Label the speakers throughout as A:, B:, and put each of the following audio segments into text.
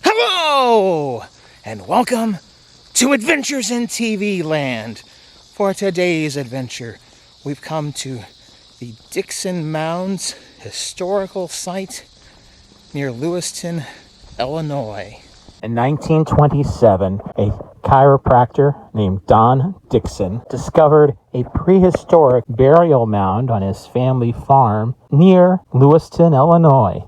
A: Hello, and welcome to Adventures in TV Land. For today's adventure, we've come to the Dickson Mounds historical site near Lewiston, Illinois. In 1927, a chiropractor named Don Dickson discovered a prehistoric burial mound on his family farm near Lewiston, Illinois.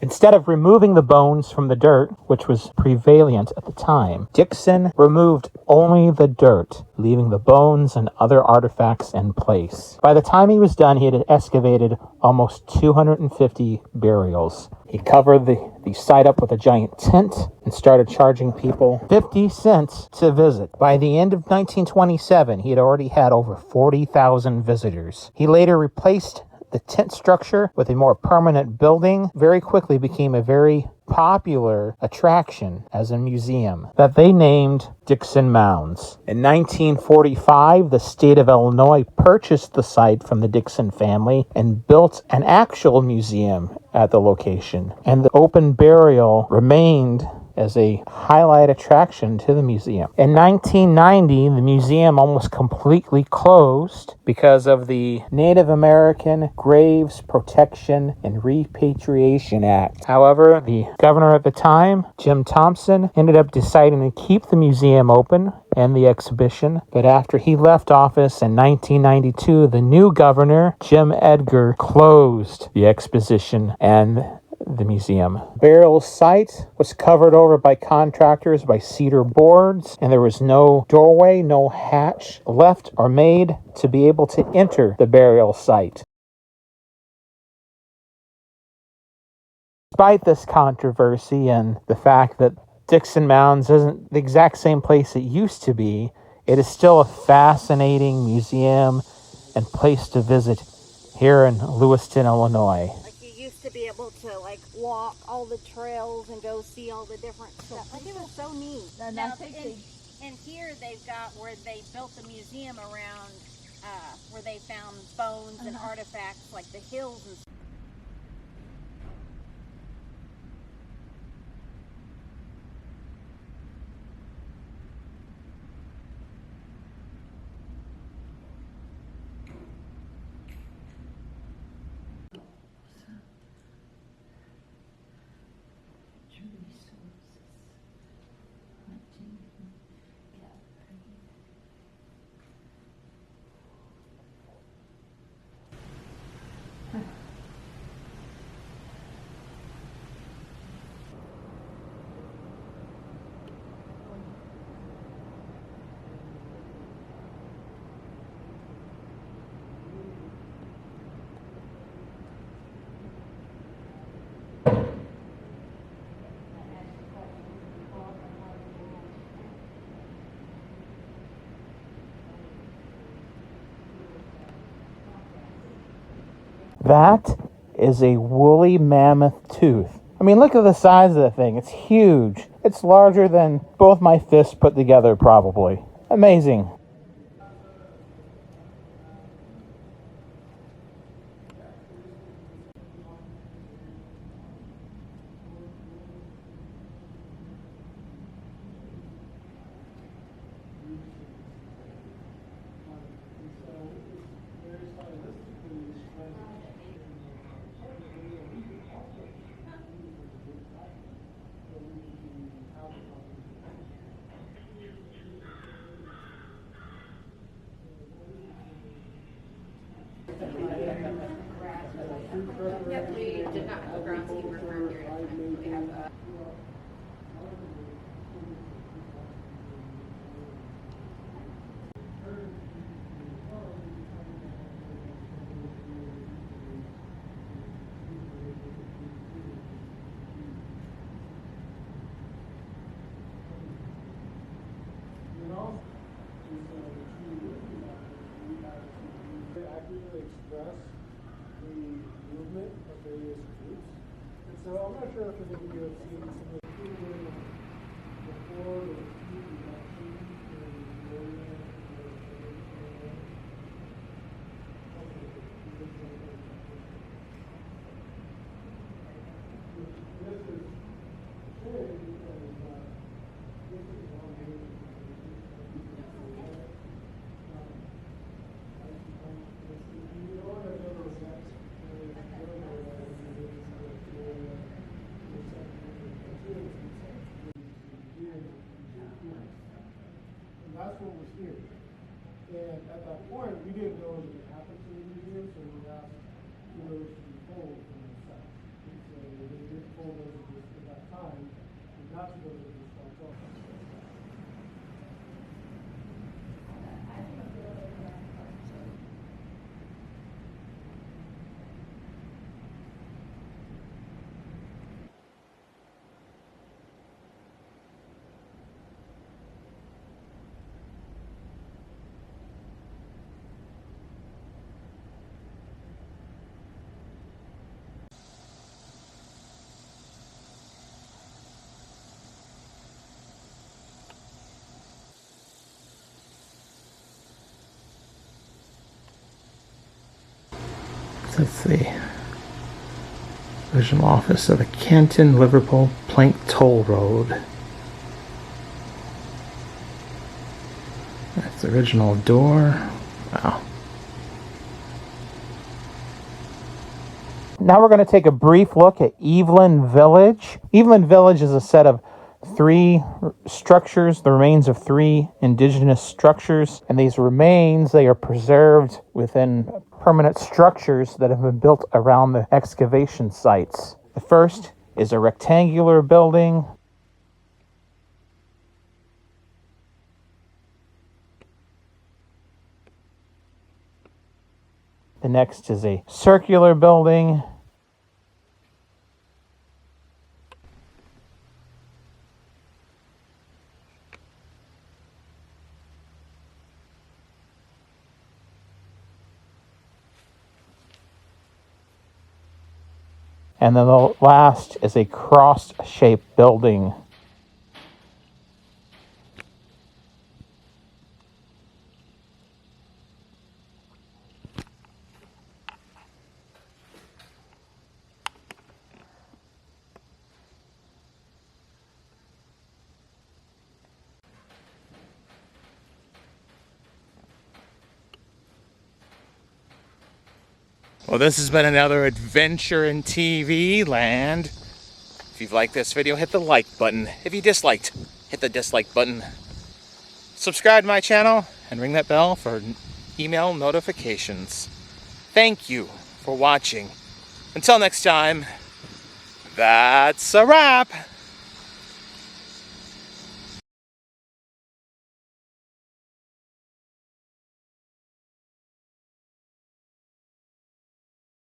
A: Instead of removing the bones from the dirt, which was prevalent at the time, Dickson removed only the dirt, leaving the bones and other artifacts in place. By the time he was done, he had excavated almost 250 burials. He covered the site up with a giant tent and started charging people 50 cents to visit. By the end of 1927, he had already had over 40,000 visitors. He later replaced the tent structure with a more permanent building. Very quickly became a very popular attraction as a museum that they named Dickson Mounds. In 1945, the state of Illinois purchased the site from the Dickson family and built an actual museum at the location. And the open burial remained as a highlight attraction to the museum. In 1990, the museum almost completely closed because of the Native American Graves Protection and Repatriation Act. However, the governor at the time, Jim Thompson, ended up deciding to keep the museum open and the exhibition. But after he left office in 1992, the new governor, Jim Edgar, closed the exposition and the museum. Burial site was covered over by contractors by cedar boards, and there was no doorway, no hatch left or made to be able to enter the burial site. Despite this controversy and the fact that Dickson Mounds isn't the exact same place it used to be, it is still a fascinating museum and place to visit here in Lewiston, Illinois.
B: To be able to walk all the trails and go see all the different stuff. It was so neat. And here they've got where they built the museum around where they found bones and artifacts like the hills and stuff.
A: That is a woolly mammoth tooth. I mean, look at the size of the thing. It's huge. It's larger than both my fists put together, probably. Amazing.
C: Yep, we did not have a groundskeeper for a period of time. We have
D: express the movement of various groups. And so I'm not sure if any of you have seen some of the people before the key reduction in this is
A: That's the original office of the Canton Liverpool Plank Toll Road. That's the original door. Wow. Now we're going to take a brief look at Evelyn Village. Evelyn Village is a set of 3 structures, the remains of 3 indigenous structures. And these remains, they are preserved within permanent structures that have been built around the excavation sites. The first is a rectangular building. The next is a circular building. And then the last is a cross-shaped building. Well, this has been another adventure in TV land. If you've liked this video, hit the like button. If you disliked, hit the dislike button. Subscribe to my channel and ring that bell for email notifications. Thank you for watching. Until next time, that's a wrap.